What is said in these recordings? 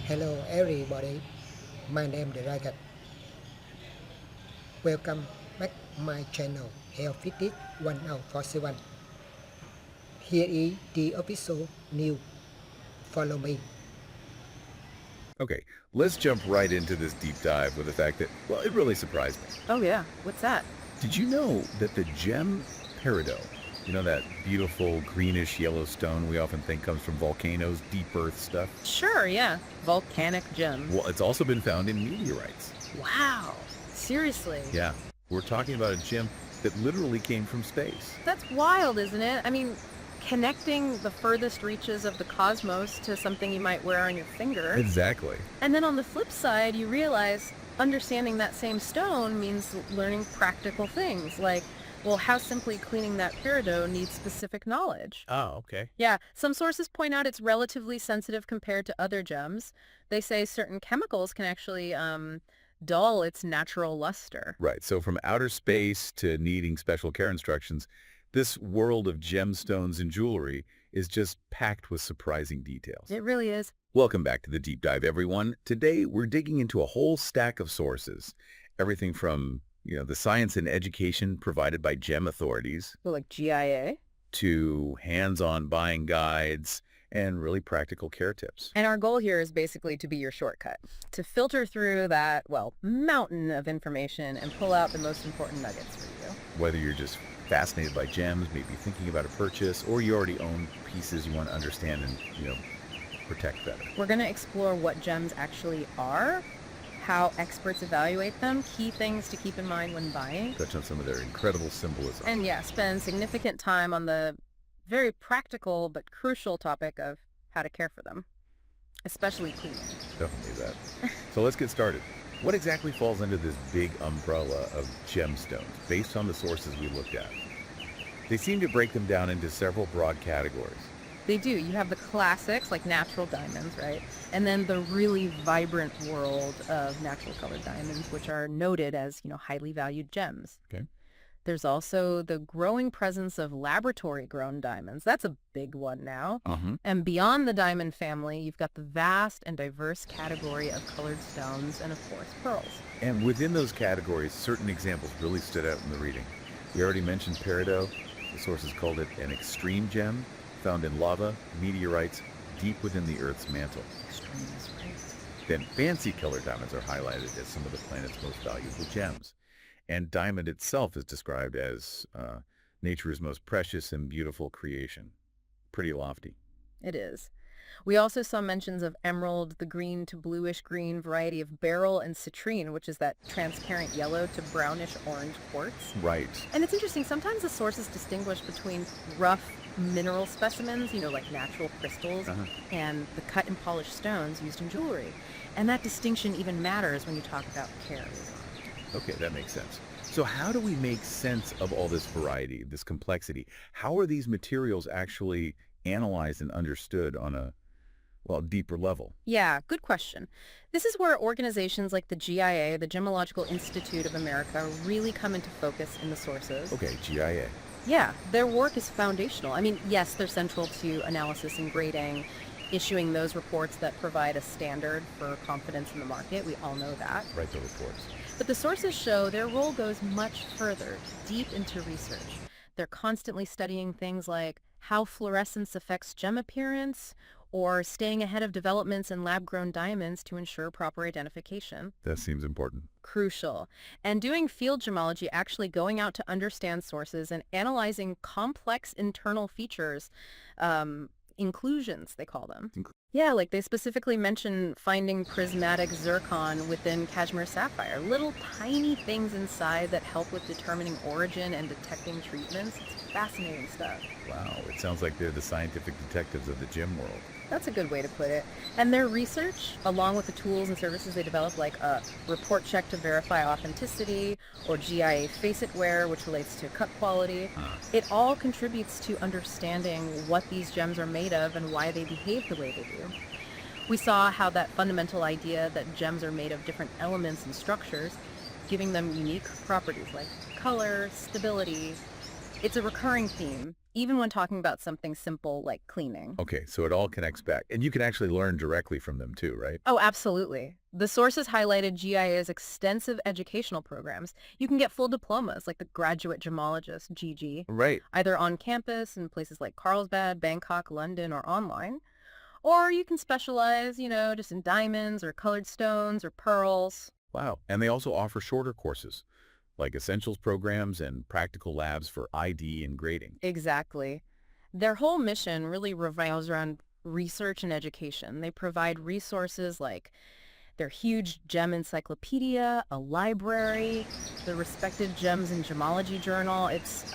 Hello everybody, my name is Ragat. Welcome back my channel Health Fitness 1047. Here is the episode new. Follow me. Okay, let's jump right into this deep dive with the fact that, well, it really surprised me. Oh yeah, what's that? Did you know that the gem peridot, that beautiful greenish yellow stone we often think comes from volcanoes, deep earth stuff? Sure, yeah. Volcanic gem. Well, it's also been found in meteorites. Wow. Seriously? Yeah, we're talking about a gem that literally came from space. That's wild, isn't it? I mean, connecting the furthest reaches of the cosmos to something you might wear on your finger. Exactly. And then on the flip side, you realize understanding that same stone means learning practical things like, well, how simply cleaning that peridot needs specific knowledge. Oh, okay. Yeah, some sources point out it's relatively sensitive compared to other gems. They say certain chemicals can actually dull its natural luster. Right, so from outer space to needing special care instructions, this world of gemstones and jewelry is just packed with surprising details. It really is. Welcome back to the Deep Dive, everyone. Today, we're digging into a whole stack of sources. Everything from, the science and education provided by gem authorities Well, like GIA. to hands-on buying guides and really practical care tips. And our goal here is basically to be your shortcut, to filter through that, mountain of information and pull out the most important nuggets for you. Whether you're just fascinated by gems, maybe thinking about a purchase, or you already own pieces you want to understand and, protect better. We're going to explore what gems actually are, how experts evaluate them, key things to keep in mind when buying. Touch on some of their incredible symbolism. And yeah, spend significant time on the very practical but crucial topic of how to care for them, especially cleaning. Definitely that. So let's get started. What exactly falls under this big umbrella of gemstones, based on the sources we looked at? They seem to break them down into several broad categories. They do. You have the classics, like natural diamonds, right? And then the really vibrant world of natural colored diamonds, which are noted as, highly valued gems. Okay. There's also the growing presence of laboratory-grown diamonds. That's a big one now. And beyond the diamond family, you've got the vast and diverse category of colored stones and, of course, pearls. And within those categories, certain examples really stood out in the reading. We already mentioned peridot. The sources called it an extreme gem, found in lava, meteorites, deep within the Earth's mantle. Extreme is right. Then fancy colored diamonds are highlighted as some of the planet's most valuable gems. And diamond itself is described as nature's most precious and beautiful creation. Pretty lofty. It is. We also saw mentions of emerald, the green to bluish green variety of beryl, and citrine, which is that transparent yellow to brownish orange quartz. Right. And it's interesting, sometimes the sources distinguish between rough mineral specimens, like natural crystals, and the cut and polished stones used in jewelry. And that distinction even matters when you talk about care. Okay, that makes sense. So how do we make sense of all this variety, this complexity? How are these materials actually analyzed and understood on a, deeper level? Yeah, good question. This is where organizations like the GIA, the Gemological Institute of America, really come into focus in the sources. Okay, GIA. Yeah, their work is foundational. I mean, yes, they're central to analysis and grading, issuing those reports that provide a standard for confidence in the market. We all know that. Write the reports. But the sources show their role goes much further, deep into research. They're constantly studying things like how fluorescence affects gem appearance, or staying ahead of developments in lab-grown diamonds to ensure proper identification. That seems important. Crucial. And doing field gemology, actually going out to understand sources and analyzing complex internal features, inclusions, they call them. Yeah, like they specifically mention finding prismatic zircon within cashmere sapphire, little tiny things inside that help with determining origin and detecting treatments. It's fascinating stuff. Wow, it sounds like they're the scientific detectives of the gem world. That's a good way to put it. And their research, along with the tools and services they develop, like a report check to verify authenticity, or GIA facet wear, which relates to cut quality, it all contributes to understanding what these gems are made of and why they behave the way they do. We saw how that fundamental idea that gems are made of different elements and structures, giving them unique properties like color, stability, it's a recurring theme even when talking about something simple like cleaning. Okay, so it all connects back. And you can actually learn directly from them too, right? Oh, absolutely. The sources highlighted GIA's extensive educational programs. You can get full diplomas like the Graduate Gemologist, GG, Right. either on campus in places like Carlsbad, Bangkok, London, or online. Or you can specialize, just in diamonds or colored stones or pearls. Wow. And they also offer shorter courses, like essentials programs and practical labs for ID and grading. Exactly. Their whole mission really revolves around research and education. They provide resources like their huge gem encyclopedia, a library, the respected Gems and Gemology Journal. It's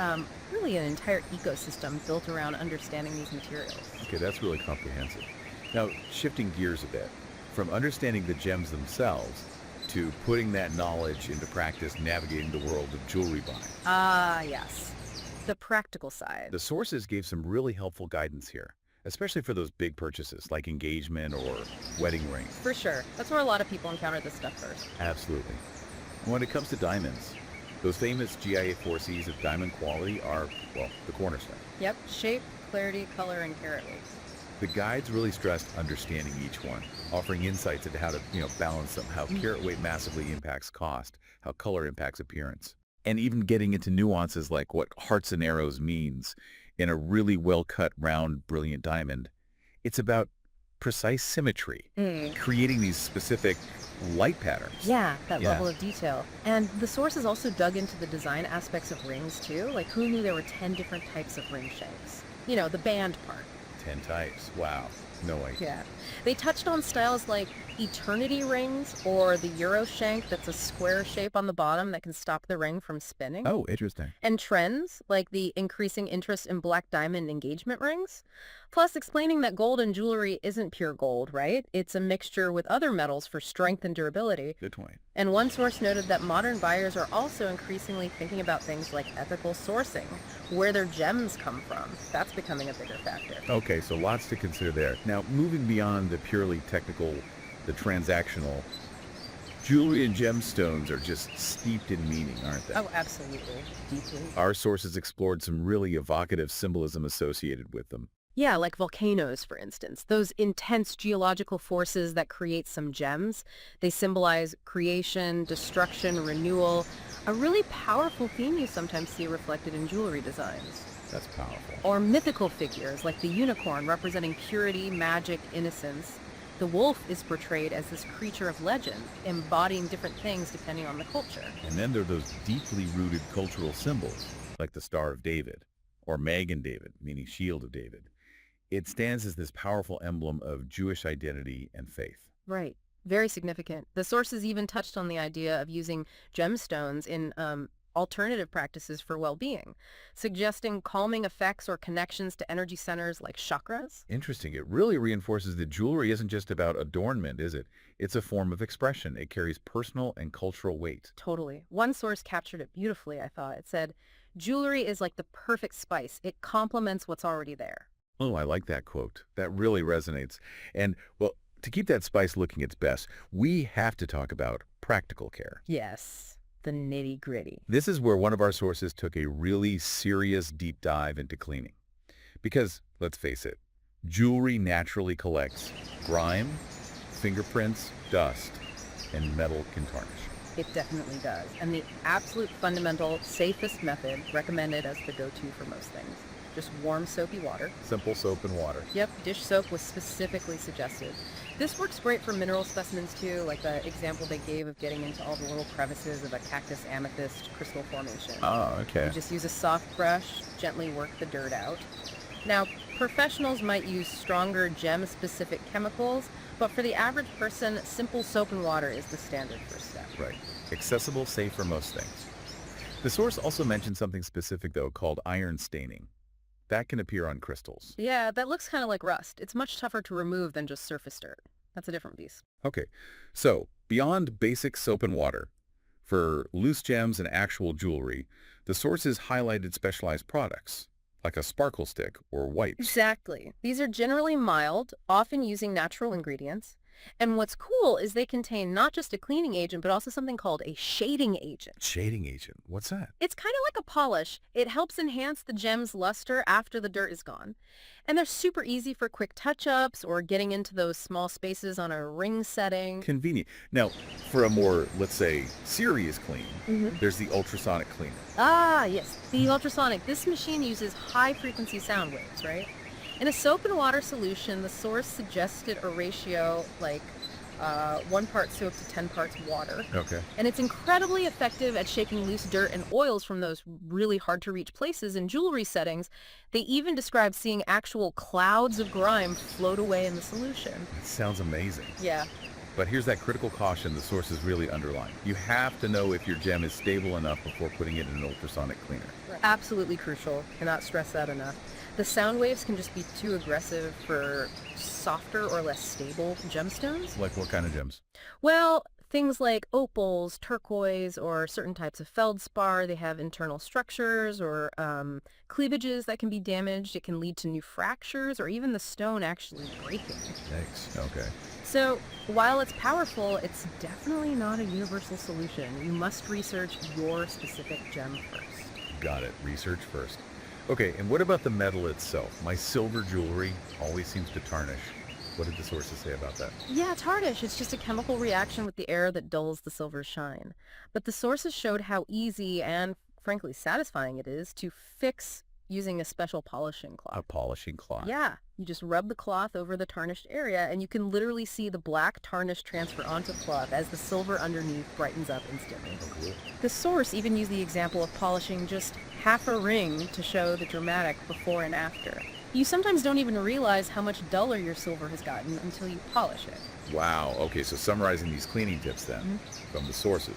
really an entire ecosystem built around understanding these materials. Okay, that's really comprehensive. Now, shifting gears a bit, from understanding the gems themselves to putting that knowledge into practice navigating the world of jewelry buying. Ah, yes. The practical side. The sources gave some really helpful guidance here, especially for those big purchases like engagement or wedding rings. For sure. That's where a lot of people encounter this stuff first. Absolutely. When it comes to diamonds, those famous GIA 4Cs of diamond quality are, well, the cornerstone. Yep. Shape, clarity, color, and carat weight. The guides really stressed understanding each one, offering insights into how to, balance them, how carat weight massively impacts cost, how color impacts appearance, and even getting into nuances like what hearts and arrows means in a really well-cut, round, brilliant diamond. It's about precise symmetry, creating these specific light patterns. Yeah, that level of detail. And the sources also dug into the design aspects of rings too. Like, who knew there were 10 different types of ring shanks? The band part. 10 types. Wow. No idea. Yeah. They touched on styles like eternity rings or the Euro shank that's a square shape on the bottom that can stop the ring from spinning. Oh, interesting. And trends like the increasing interest in black diamond engagement rings. Plus explaining that gold in jewelry isn't pure gold, right? It's a mixture with other metals for strength and durability. Good point. And one source noted that modern buyers are also increasingly thinking about things like ethical sourcing, where their gems come from. That's becoming a bigger factor. Okay, so lots to consider there. Now, moving beyond the purely technical, the transactional, jewelry and gemstones are just steeped in meaning, aren't they? Oh, absolutely. Deeply. Our sources explored some really evocative symbolism associated with them. Yeah, like volcanoes, for instance. Those intense geological forces that create some gems. They symbolize creation, destruction, renewal. A really powerful theme you sometimes see reflected in jewelry designs. That's powerful. Or mythical figures like the unicorn representing purity, magic, innocence. The wolf is portrayed as this creature of legend, embodying different things depending on the culture. And then there are those deeply rooted cultural symbols, like the Star of David, or Magen David, meaning Shield of David. It stands as this powerful emblem of Jewish identity and faith. Right. Very significant. The sources even touched on the idea of using gemstones in alternative practices for well-being, suggesting calming effects or connections to energy centers like chakras. Interesting. It really reinforces that jewelry isn't just about adornment, is it? It's a form of expression. It carries personal and cultural weight. Totally. One source captured it beautifully, I thought. It said, jewelry is like the perfect spice. It complements what's already there. Oh, I like that quote. That really resonates. And, well, to keep that spice looking its best, we have to talk about practical care. Yes, the nitty-gritty. This is where one of our sources took a really serious deep dive into cleaning. Because, let's face it, jewelry naturally collects grime, fingerprints, dust, and metal can tarnish. It definitely does. And the absolute fundamental, safest method recommended as the go-to for most things. Just warm, soapy water. Simple soap and water. Yep, dish soap was specifically suggested. This works great for mineral specimens too, like the example they gave of getting into all the little crevices of a cactus amethyst crystal formation. Oh, okay. You just use a soft brush, gently work the dirt out. Now, professionals might use stronger gem-specific chemicals, but for the average person, simple soap and water is the standard first step. Right. Accessible, safe for most things. The source also mentioned something specific, though, called iron staining. That can appear on crystals. Yeah, that looks kind of like rust. It's much tougher to remove than just surface dirt. That's a different beast. Okay, so beyond basic soap and water, for loose gems and actual jewelry, the sources highlighted specialized products, like a sparkle stick or wipes. Exactly. These are generally mild, often using natural ingredients. And what's cool is they contain not just a cleaning agent, but also something called a shading agent. Shading agent. What's that? It's kind of like a polish. It helps enhance the gem's luster after the dirt is gone. And they're super easy for quick touch-ups or getting into those small spaces on a ring setting. Convenient. Now, for a more, let's say, serious clean, there's the ultrasonic cleaner. Ah, yes, the ultrasonic. This machine uses high-frequency sound waves, right? In a soap and water solution, the source suggested a ratio like 1 part soap to 10 parts water. Okay. And it's incredibly effective at shaking loose dirt and oils from those really hard-to-reach places in jewelry settings. They even describe seeing actual clouds of grime float away in the solution. It sounds amazing. Yeah. But here's that critical caution the sources really underline. You have to know if your gem is stable enough before putting it in an ultrasonic cleaner. Absolutely crucial. Cannot stress that enough. The sound waves can just be too aggressive for softer or less stable gemstones. Like what kind of gems? Well, things like opals, turquoise, or certain types of feldspar, they have internal structures or cleavages that can be damaged. It can lead to new fractures or even the stone actually breaking. Thanks. Okay. So while it's powerful, it's definitely not a universal solution. You must research your specific gem first. Got it. Research first. Okay, and what about the metal itself? My silver jewelry always seems to tarnish. What did the sources say about that? Yeah, tarnish. It's just a chemical reaction with the air that dulls the silver's shine. But the sources showed how easy and, frankly, satisfying it is to fix using a special polishing cloth. A polishing cloth. Yeah, you just rub the cloth over the tarnished area, and you can literally see the black tarnish transfer onto the cloth as the silver underneath brightens up instantly. Oh, cool. The source even used the example of polishing just half a ring to show the dramatic before and after. You sometimes don't even realize how much duller your silver has gotten until you polish it. Wow. Okay, so summarizing these cleaning tips then from the sources.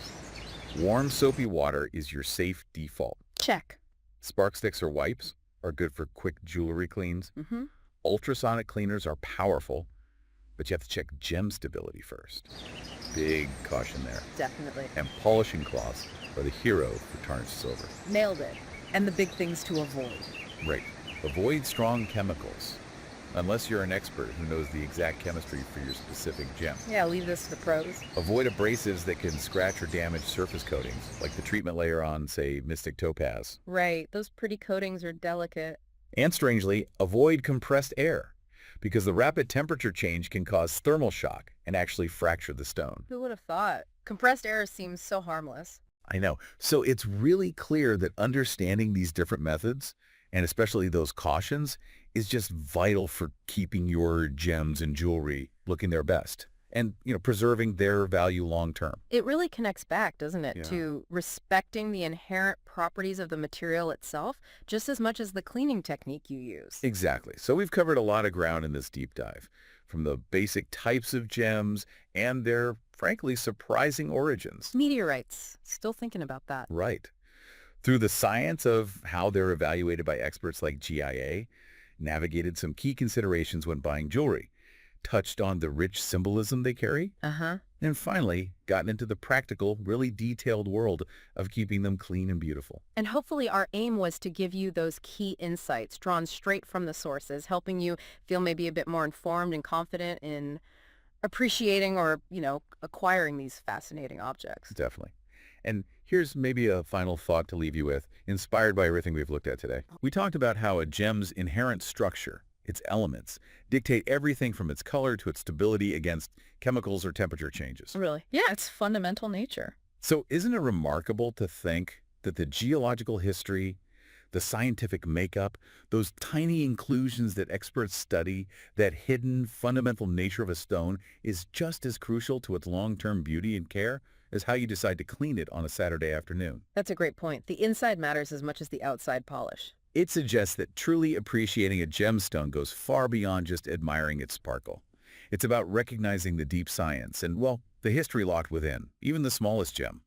Warm soapy water is your safe default. Check. Spark sticks or wipes are good for quick jewelry cleans. Ultrasonic cleaners are powerful, but you have to check gem stability first. Big caution there. Definitely. And polishing cloths are the hero for tarnished silver. Nailed it. And the big things to avoid. Right. Avoid strong chemicals, unless you're an expert who knows the exact chemistry for your specific gem. Yeah, leave this to the pros. Avoid abrasives that can scratch or damage surface coatings, like the treatment layer on, say, Mystic Topaz. Right. Those pretty coatings are delicate. And strangely, avoid compressed air, because the rapid temperature change can cause thermal shock and actually fracture the stone. Who would have thought? Compressed air seems so harmless. I know. So it's really clear that understanding these different methods, and especially those cautions, is just vital for keeping your gems and jewelry looking their best and, preserving their value long term. It really connects back, doesn't it, Yeah. to respecting the inherent properties of the material itself just as much as the cleaning technique you use. Exactly. So we've covered a lot of ground in this deep dive, from the basic types of gems and their, frankly, surprising origins. Meteorites. Still thinking about that. Right. Through the science of how they're evaluated by experts like GIA, navigated some key considerations when buying jewelry, touched on the rich symbolism they carry, and finally gotten into the practical, really detailed world of keeping them clean and beautiful. And hopefully our aim was to give you those key insights drawn straight from the sources, helping you feel maybe a bit more informed and confident in appreciating or, acquiring these fascinating objects. Definitely. And here's maybe a final thought to leave you with, inspired by everything we've looked at today. We talked about how a gem's inherent structure, its elements, dictate everything from its color to its stability against chemicals or temperature changes. Really? Yeah, it's fundamental nature. So isn't it remarkable to think that the geological history, the scientific makeup, those tiny inclusions that experts study, that hidden fundamental nature of a stone is just as crucial to its long-term beauty and care as how you decide to clean it on a Saturday afternoon? That's a great point. The inside matters as much as the outside polish. It suggests that truly appreciating a gemstone goes far beyond just admiring its sparkle. It's about recognizing the deep science and, well, the history locked within, even the smallest gem.